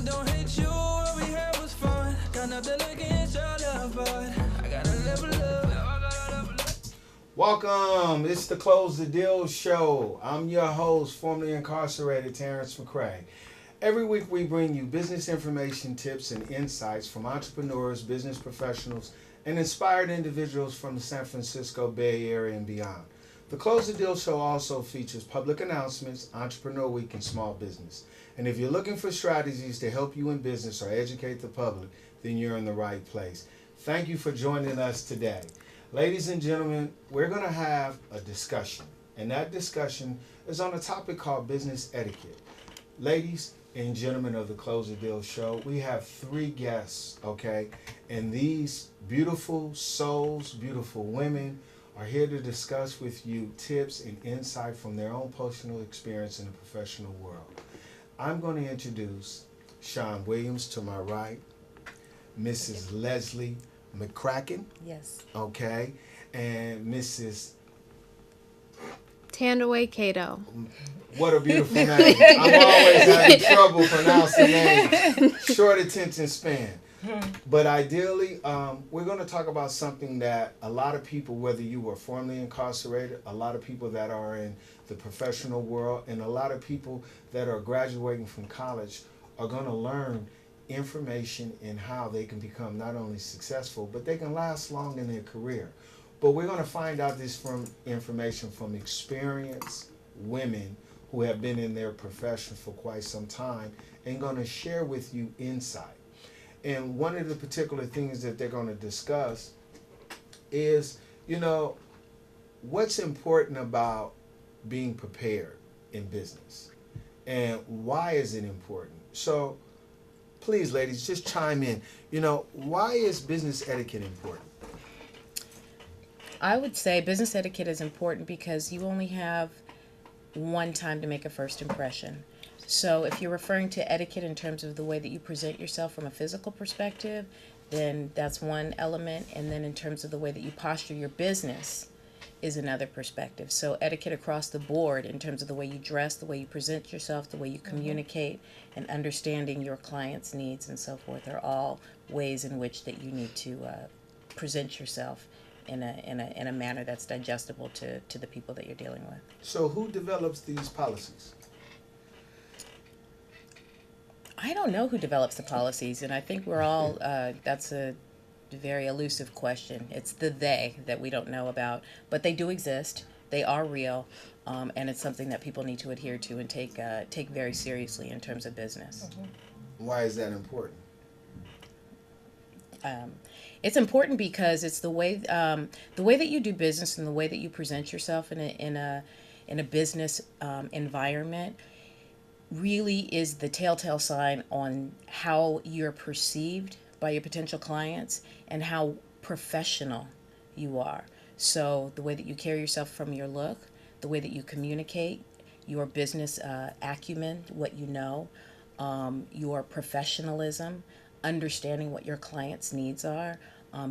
don't hate you, what we had was fun. Got nothing against your love, but I gotta level up. I gotta level up. Welcome. It's the Close the Deal show. I'm your host, formerly incarcerated Terrence McCray. Every week we bring you business information, tips, and insights from entrepreneurs, business professionals, and inspired individuals from the San Francisco Bay Area and beyond. The Close the Deal show also features public announcements, Entrepreneur Week, and small business. And if you're looking for strategies to help you in business or educate the public, then you're in the right place. Thank you for joining us today. Ladies and gentlemen, we're going to have a discussion. And that discussion is on a topic called business etiquette. Ladies and gentlemen of the Close the Deal show, we have 3 guests, okay? And these beautiful souls, beautiful women, are here to discuss with you tips and insight from their own personal experience in the professional world. I'm going to introduce Sean Williams to my right, Mrs. Leslie McCracken, Yes. okay, and Mrs. Tandaway Cato. What a beautiful name. I'm always having trouble pronouncing names. Short attention span. But ideally, we're going to talk about something that a lot of people, whether you were formerly incarcerated, a lot of people that are in the professional world, and a lot of people that are graduating from college are going to learn information in how they can become not only successful, but they can last long in their career. But we're going to find out this from information from experienced women who have been in their profession for quite some time and going to share with you insight. And one of the particular things that they're going to discuss is, what's important about being prepared in business and why is it important? So please, ladies, just chime in. Why is business etiquette important? I would say business etiquette is important because you only have one time to make a first impression. So if you're referring to etiquette in terms of the way that you present yourself from a physical perspective, then that's one element. And then in terms of the way that you posture your business is another perspective. So etiquette across the board in terms of the way you dress, the way you present yourself, the way you communicate, and understanding your clients' needs and so forth are all ways in which that you need to present yourself in a manner that's digestible to the people that you're dealing with. So who develops these policies? I don't know who develops the policies, and I think we're all, that's a very elusive question. It's the they that we don't know about, but they do exist. They are real, and it's something that people need to adhere to and take very seriously in terms of business. Why is that important? It's important because it's the way that you do business and the way that you present yourself in a business environment really is the telltale sign on how you're perceived by your potential clients and how professional you are. So the way that you carry yourself from your look, the way that you communicate, your business acumen, what you know, your professionalism, understanding what your clients' needs are,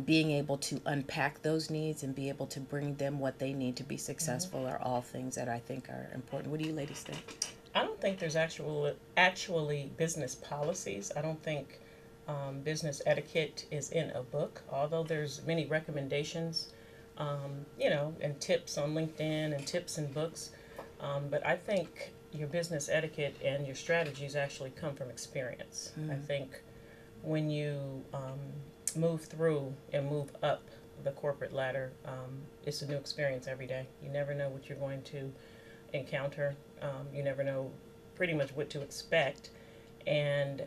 being able to unpack those needs and be able to bring them what they need to be successful are all things that I think are important. What do you ladies think? I don't think there's actually business policies. I don't think business etiquette is in a book, although there's many recommendations, and tips on LinkedIn and tips in books. But I think your business etiquette and your strategies actually come from experience. I think when you move through and move up the corporate ladder, it's a new experience every day. You never know what you're going to encounter. You never know pretty much what to expect, and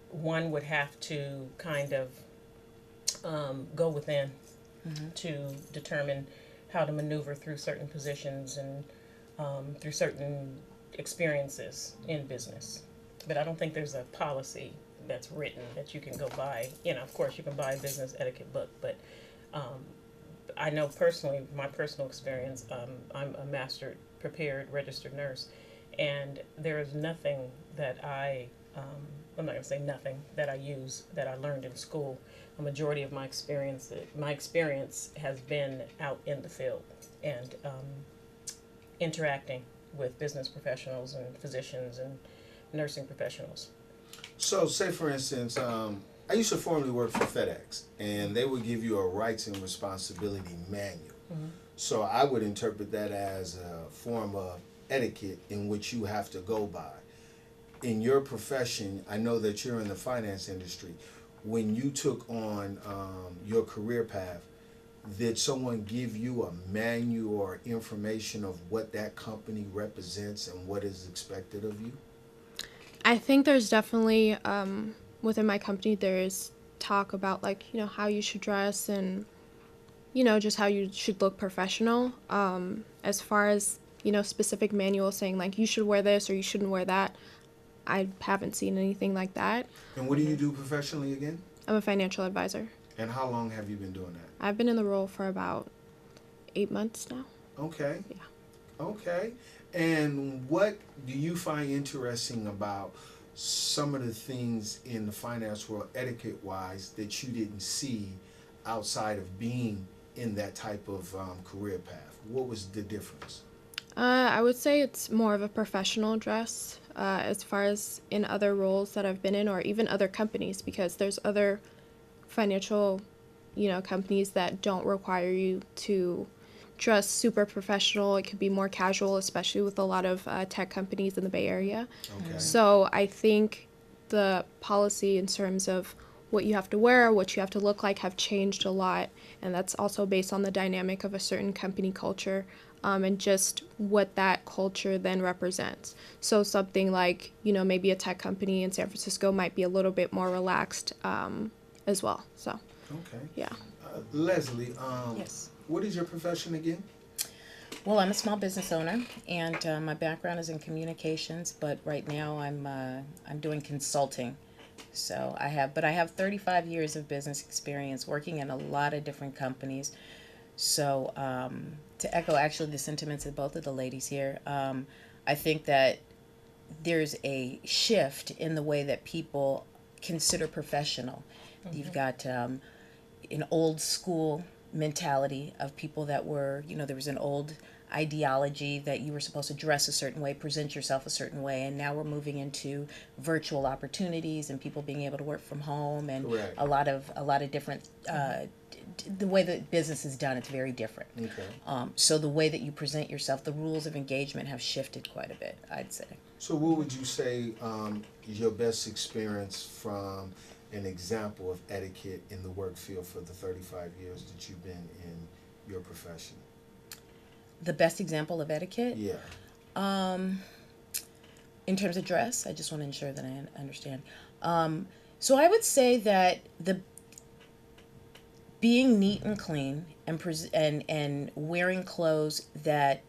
one would have to kind of go within to determine how to maneuver through certain positions and through certain experiences in business. But I don't think there's a policy that's written that you can go buy. Of course you can buy a business etiquette book, but I know personally, my personal experience, I'm a master prepared registered nurse, and there is nothing that I'm not going to say nothing that I use that I learned in school. A majority of my experience has been out in the field and interacting with business professionals and physicians and nursing professionals. So, say for instance, I used to formerly work for FedEx, and they would give you a rights and responsibility manual. Mm-hmm. So, I would interpret that as a form of etiquette in which you have to go by. In your profession, I know that you're in the finance industry. When you took on your career path, did someone give you a manual or information of what that company represents and what is expected of you? I think there's definitely within my company there's talk about like how you should dress and just how you should look professional. As far as specific manuals saying like you should wear this or you shouldn't wear that, I haven't seen anything like that. And what do you do professionally again? I'm a financial advisor. And how long have you been doing that? I've been in the role for about 8 months now. Okay. Yeah. Okay. And what do you find interesting about some of the things in the finance world, etiquette wise, that you didn't see outside of being in that type of career path? What was the difference? I would say it's more of a professional dress as far as in other roles that I've been in or even other companies because there's other financial, companies that don't require you to dress super professional. It could be more casual, especially with a lot of tech companies in the Bay Area. Okay. So I think the policy in terms of what you have to wear, what you have to look like have changed a lot. And that's also based on the dynamic of a certain company culture and just what that culture then represents. So something like, maybe a tech company in San Francisco might be a little bit more relaxed as well. So, Okay. yeah. Leslie, Yes. what is your profession again? Well, I'm a small business owner, and my background is in communications. But right now, I'm doing consulting. So I have 35 years of business experience working in a lot of different companies. So to echo actually the sentiments of both of the ladies here, I think that there's a shift in the way that people consider professional. Mm-hmm. You've got an old school mentality of people that were, there was an old ideology that you were supposed to dress a certain way, present yourself a certain way, and now we're moving into virtual opportunities and people being able to work from home and Correct. a lot of different the way that business is done, it's very different. Okay. So the way that you present yourself, the rules of engagement have shifted quite a bit, I'd say. So what would you say is your best experience from an example of etiquette in the work field for the 35 years that you've been in your profession? The best example of etiquette? Yeah. In terms of dress, I just want to ensure that I understand. So I would say that the being neat and clean and wearing clothes that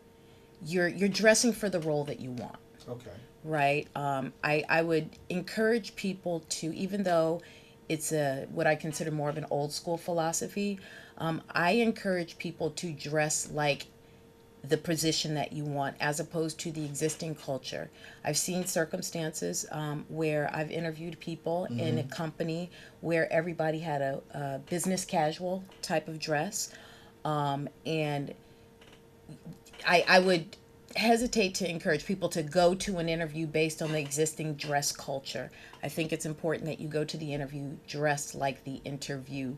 you're dressing for the role that you want. Okay. Right. I would encourage people to, even though it's what I consider more of an old school philosophy, I encourage people to dress like the position that you want as opposed to the existing culture. I've seen circumstances where I've interviewed people mm-hmm. in a company where everybody had a business casual type of dress. And I would hesitate to encourage people to go to an interview based on the existing dress culture. I think it's important that you go to the interview dressed like the interviewee.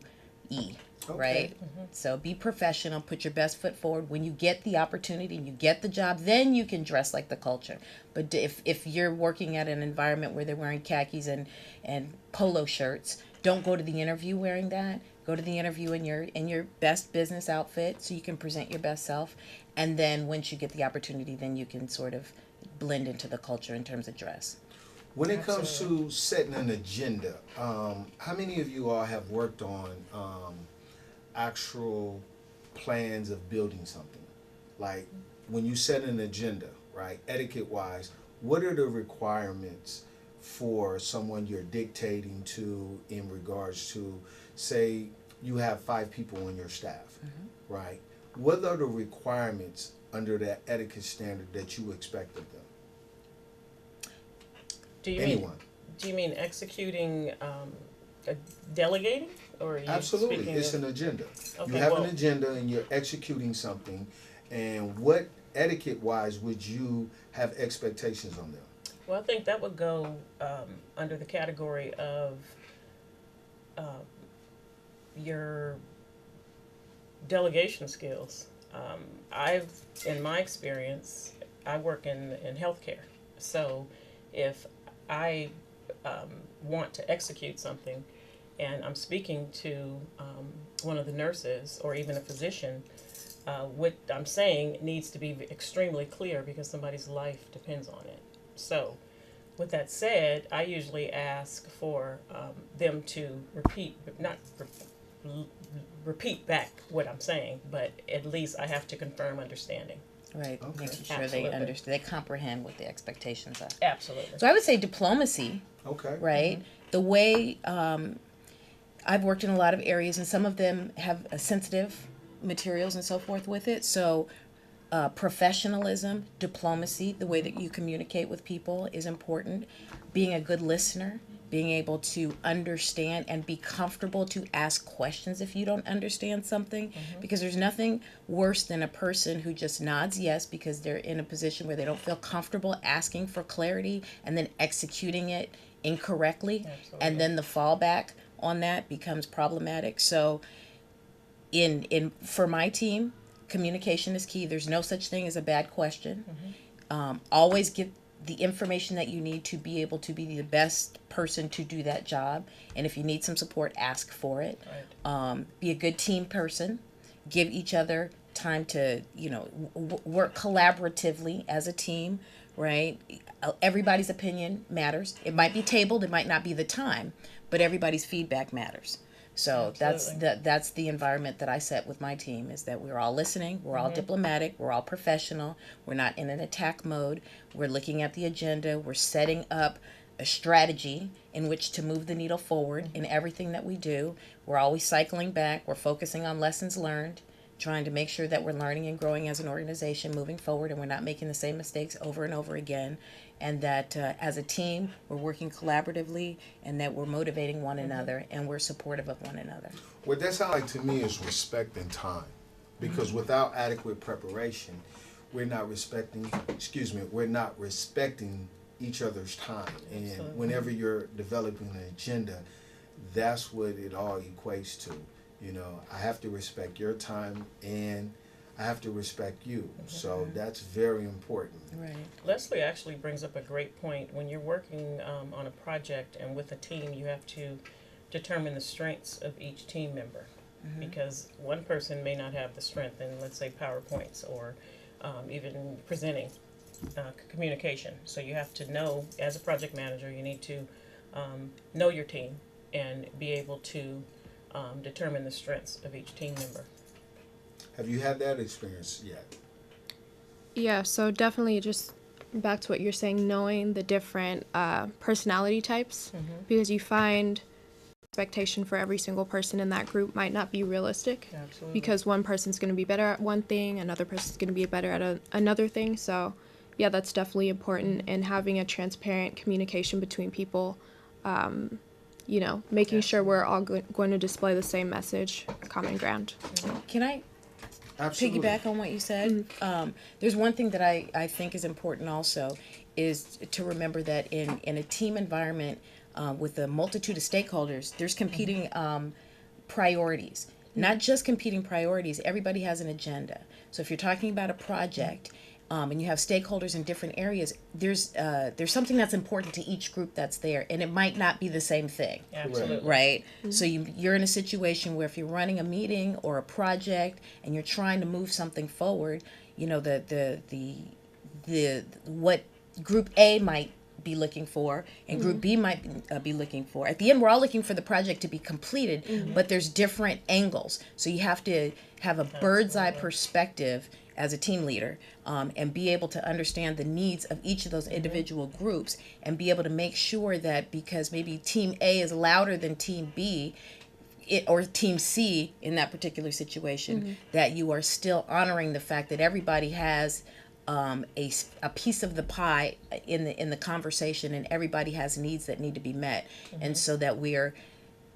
Okay. Right? Mm-hmm. So be professional, put your best foot forward. When you get the opportunity and you get the job, then you can dress like the culture. But if you're working at an environment where they're wearing khakis and polo shirts, don't go to the interview wearing that. Go to the interview in your best business outfit so you can present your best self. And then once you get the opportunity, then you can sort of blend into the culture in terms of dress. When it comes to setting an agenda, how many of you all have worked on actual plans of building something? Like when you set an agenda, right, etiquette wise, what are the requirements for someone you're dictating to in regards to, say you have 5 people on your staff, mm-hmm. right? What are the requirements under that etiquette standard that you expect of them? Do you mean executing, delegating, or are you Absolutely, it's an agenda. Okay, you have an agenda and you're executing something, and what etiquette-wise would you have expectations on them? Well, I think that would go under the category of your delegation skills. I've, in my experience, I work in healthcare. So if I want to execute something and I'm speaking to one of the nurses or even a physician, what I'm saying needs to be extremely clear because somebody's life depends on it. So, with that said, I usually ask for them to repeat back what I'm saying, but at least I have to confirm understanding. Right, Okay. making sure Absolutely. they understand, they comprehend what the expectations are. Absolutely. So I would say diplomacy, Okay. right? The way I've worked in a lot of areas, and some of them have sensitive materials and so forth with it. So professionalism, diplomacy, the way that you communicate with people is important. Being a good listener, being able to understand and be comfortable to ask questions if you don't understand something, because there's nothing worse than a person who just nods yes because they're in a position where they don't feel comfortable asking for clarity and then executing it incorrectly. Absolutely. And then the fallback on that becomes problematic. So in for my team, communication is key. There's no such thing as a bad question. Always give the information that you need to be able to be the best person to do that job. And if you need some support, ask for it. Right. Be a good team person. Give each other time to, work collaboratively as a team, right? Everybody's opinion matters. It might be tabled, it might not be the time, but everybody's feedback matters. So Absolutely. that's the environment that I set with my team, is that we're all listening, we're all diplomatic, we're all professional, we're not in an attack mode, we're looking at the agenda, we're setting up a strategy in which to move the needle forward in everything that we do. We're always cycling back, we're focusing on lessons learned, trying to make sure that we're learning and growing as an organization moving forward, and we're not making the same mistakes over and over again, and that as a team we're working collaboratively, and that we're motivating one another, and we're supportive of one another. What that sounds like to me is respect and time, because without adequate preparation, we're not respecting. We're not respecting each other's time. And Absolutely. whenever you're developing an agenda, that's what it all equates to. I have to respect your time, and I have to respect you. So that's very important. Right. Leslie actually brings up a great point. When you're working on a project and with a team, you have to determine the strengths of each team member, because one person may not have the strength in, let's say, PowerPoints or even presenting communication. So you have to know, as a project manager, you need to know your team and be able to determine the strengths of each team member. Have you had that experience yet? Yeah, so definitely just back to what you're saying, knowing the different personality types, because you find expectation for every single person in that group might not be realistic, Absolutely. because one person's going to be better at one thing, another person's going to be better at another thing. So yeah, that's definitely important, and having a transparent communication between people, making sure we're all going to display the same message, common ground. Can I Absolutely. piggyback on what you said? There's one thing that I think is important also, is to remember that in a team environment with a multitude of stakeholders, there's competing priorities. Not just competing priorities, everybody has an agenda. So if you're talking about a project, and you have stakeholders in different areas, there's something that's important to each group that's there, and it might not be the same thing. Absolutely. Right? So you're in a situation where if you're running a meeting or a project and you're trying to move something forward, the what group A might be looking for and group B might be looking for. At the end, we're all looking for the project to be completed, but there's different angles. So you have to have a bird's eye perspective as a team leader, and be able to understand the needs of each of those individual groups, and be able to make sure that, because maybe team A is louder than team B, or team C in that particular situation, that you are still honoring the fact that everybody has a piece of the pie in the conversation, and everybody has needs that need to be met, and so that we're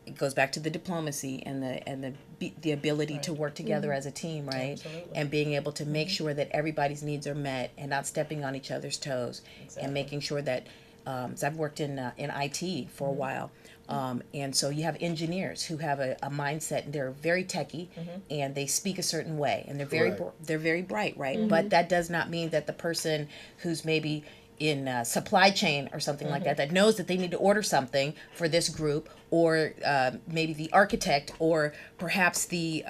it goes back to the diplomacy and the ability to Right. work together as a team, right? Absolutely. And being able to make sure that everybody's needs are met and not stepping on each other's toes, Exactly. and making sure that. So I've worked in IT for a while, and so you have engineers who have a mindset, and they're very techie, and they speak a certain way, and they're very bright, right? But that does not mean that the person who's maybe in supply chain or something like that knows that they need to order something for this group, or maybe the architect, or perhaps the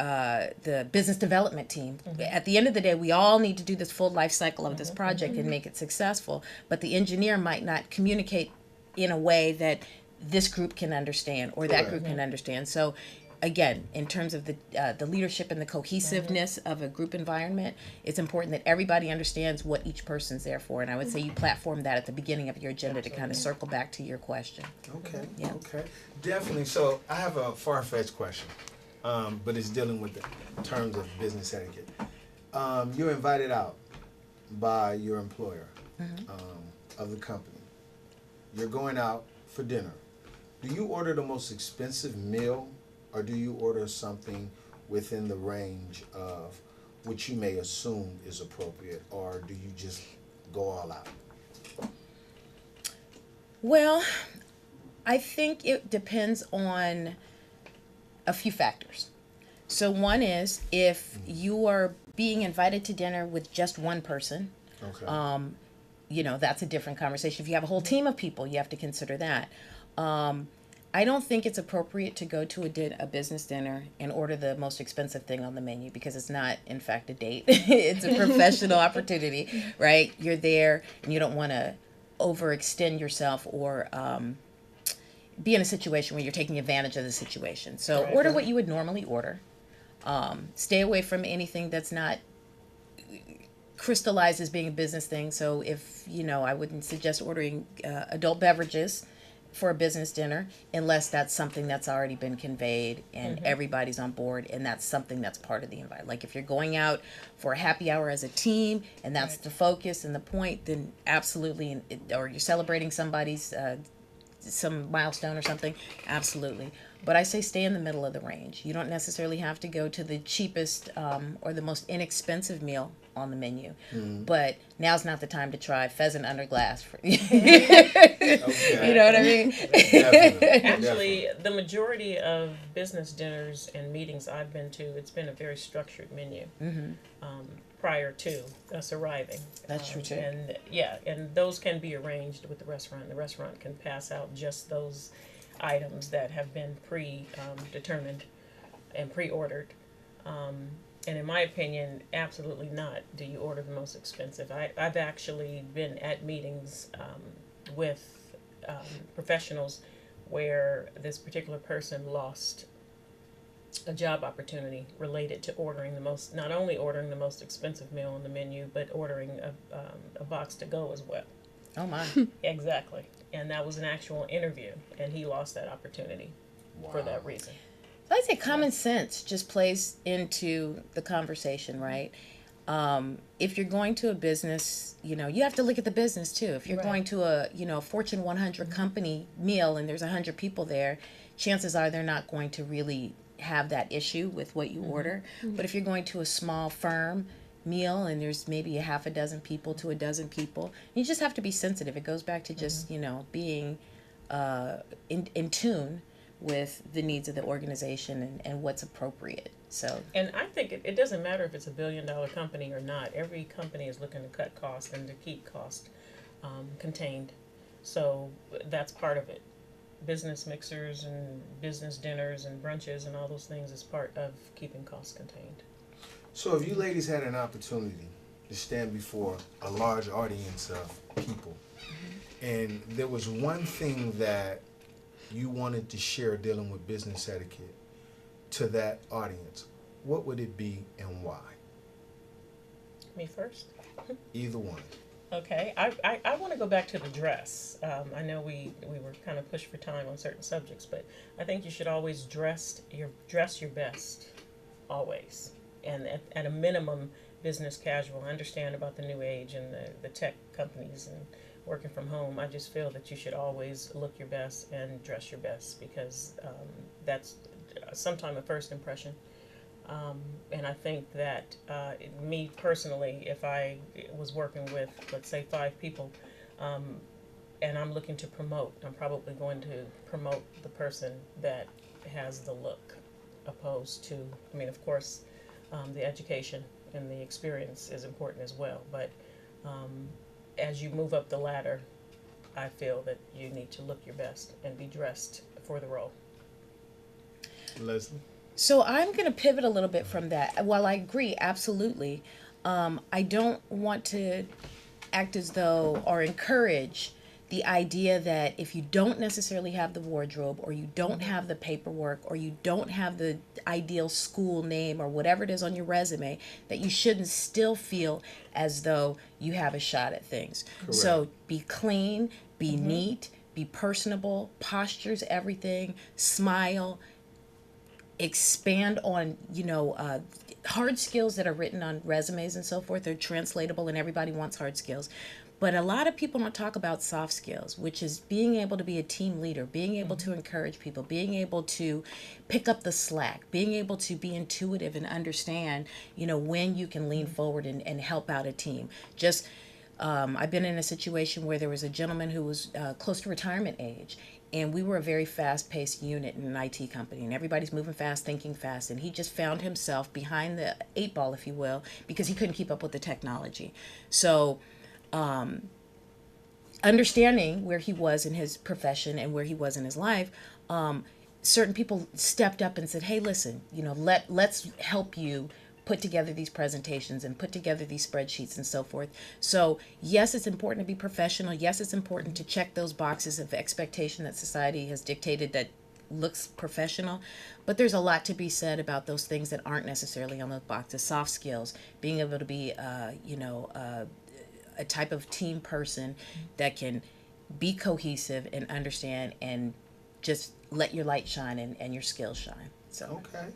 business development team. At the end of the day, we all need to do this full life cycle of this project and make it successful. But the engineer might not communicate in a way that this group can understand or that group can understand. So again, in terms of the leadership and the cohesiveness of a group environment, it's important that everybody understands what each person's there for. And I would say you platform that at the beginning of your agenda to kind of circle back to your question. Okay. Yeah. Okay. Definitely. So I have a far-fetched question, but it's dealing with the terms of business etiquette. You're invited out by your employer of the company. You're going out for dinner. Do you order the most expensive meal, or do you order something within the range of which you may assume is appropriate, or do you just go all out? Well, I think it depends on a few factors. So one is if you are being invited to dinner with just one person, Okay. that's a different conversation. If you have a whole team of people, you have to consider that. I don't think it's appropriate to go to a business dinner and order the most expensive thing on the menu, because it's not, in fact, a date. It's a professional opportunity, right? You're there and you don't want to overextend yourself or be in a situation where you're taking advantage of the situation. So Right. order what you would normally order. Stay away from anything that's not crystallized as being a business thing. So if, I wouldn't suggest ordering adult beverages for a business dinner unless that's something that's already been conveyed and everybody's on board, and that's something that's part of the environment. Like if you're going out for a happy hour as a team and that's Right. the focus and the point, then absolutely, or you're celebrating somebody's some milestone or something, absolutely. But I say stay in the middle of the range. You don't necessarily have to go to the cheapest or the most inexpensive meal on the menu. But now's not the time to try pheasant under glass. Okay. You know what I mean? Definitely. Actually, the majority of business dinners and meetings I've been to, it's been a very structured menu prior to us arriving. That's true, too. And those can be arranged with the restaurant. The restaurant can pass out just those items that have been determined and pre-ordered. And in my opinion, absolutely not do you order the most expensive. I've actually been at meetings with professionals where this particular person lost a job opportunity related to not only ordering the most expensive meal on the menu, but ordering a box to go as well. Oh my. Exactly. And that was an actual interview, and he lost that opportunity for that reason. I'd say common sense just plays into the conversation, right? If you're going to a business, you have to look at the business too. If you're Right. going to a Fortune 100 company meal and there's 100 people there, chances are they're not going to really have that issue with what you order. But if you're going to a small firm meal and there's maybe a half a dozen people to a dozen people, you just have to be sensitive. It goes back to just, being in tune with the needs of the organization and what's appropriate. So, And I think it doesn't matter if it's a billion-dollar company or not. Every company is looking to cut costs and to keep costs contained. So that's part of it. Business mixers and business dinners and brunches and all those things is part of keeping costs contained. So if you ladies had an opportunity to stand before a large audience of people, and there was one thing that you wanted to share dealing with business etiquette to that audience, what would it be and why? Me first? Either one. Okay, I want to go back to the dress. I know we were kind of pushed for time on certain subjects, but I think you should always dress your best, always. And at a minimum, business casual. I understand about the new age and the tech companies and working from home, I just feel that you should always look your best and dress your best, because that's sometimes a first impression. And I think that me personally, if I was working with, let's say, 5 people, and I'm looking to promote, I'm probably going to promote the person that has the look, opposed to, I mean, of course, the education and the experience is important as well. But as you move up the ladder, I feel that you need to look your best and be dressed for the role. Leslie? So I'm going to pivot a little bit from that. While I agree, absolutely, I don't want to act as though or encourage the idea that if you don't necessarily have the wardrobe, or you don't have the paperwork, or you don't have the ideal school name or whatever it is on your resume, that you shouldn't still feel as though you have a shot at things. Correct. So be clean, be neat, be personable, postures everything, smile, expand on, hard skills that are written on resumes and so forth. They're translatable and everybody wants hard skills. But a lot of people don't talk about soft skills, which is being able to be a team leader, being able to encourage people, being able to pick up the slack, being able to be intuitive and understand, when you can lean forward and help out a team. I've been in a situation where there was a gentleman who was close to retirement age, and we were a very fast-paced unit in an IT company, and everybody's moving fast, thinking fast, and he just found himself behind the 8 ball, if you will, because he couldn't keep up with the technology. So understanding where he was in his profession and where he was in his life, certain people stepped up and said, hey, listen, let's help you put together these presentations and put together these spreadsheets and so forth. So yes, it's important to be professional. Yes, it's important to check those boxes of expectation that society has dictated that looks professional, but there's a lot to be said about those things that aren't necessarily on those boxes. Soft skills, being able to be a type of team person that can be cohesive and understand and just let your light shine and your skills shine. So Okay.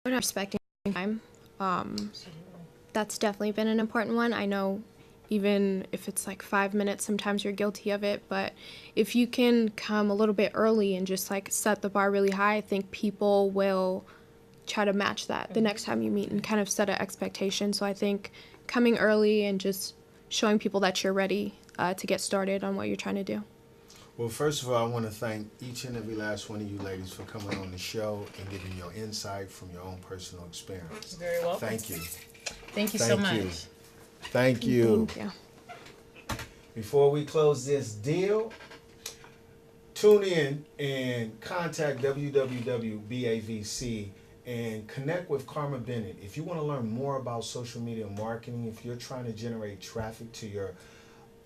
I'm not respecting time. That's definitely been an important one. I know even if it's like 5 minutes, sometimes you're guilty of it, but if you can come a little bit early and just like set the bar really high, I think people will try to match that the next time you meet and kind of set an expectation. So I think coming early and just showing people that you're ready to get started on what you're trying to do. Well, first of all, I want to thank each and every last one of you ladies for coming on the show and giving your insight from your own personal experience. You're very welcome. Thank you. thank you so much. Thank you. Thank you. Before we close this deal, tune in and contact www.bavc and connect with Karma Bennett. If you want to learn more about social media marketing, if you're trying to generate traffic to your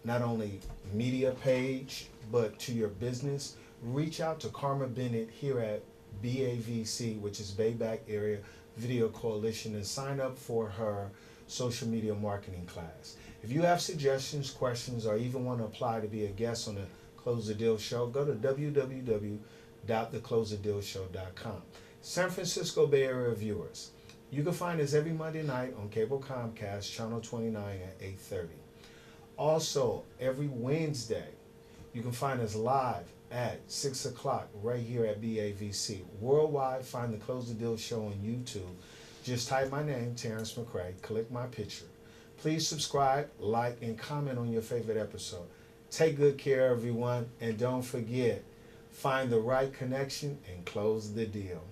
not only media page, but to your business, reach out to Karma Bennett here at BAVC, which is Bayback Area Video Coalition, and sign up for her social media marketing class. If you have suggestions, questions, or even want to apply to be a guest on the Close the Deal Show, go to www.theclosethedealshow.com. San Francisco Bay Area viewers, you can find us every Monday night on cable Comcast, channel 29 at 8:30. Also, every Wednesday, you can find us live at 6 o'clock right here at BAVC. Worldwide, find the Close the Deal Show on YouTube. Just type my name, Terrence McCray, click my picture. Please subscribe, like, and comment on your favorite episode. Take good care, everyone, and don't forget, find the right connection and close the deal.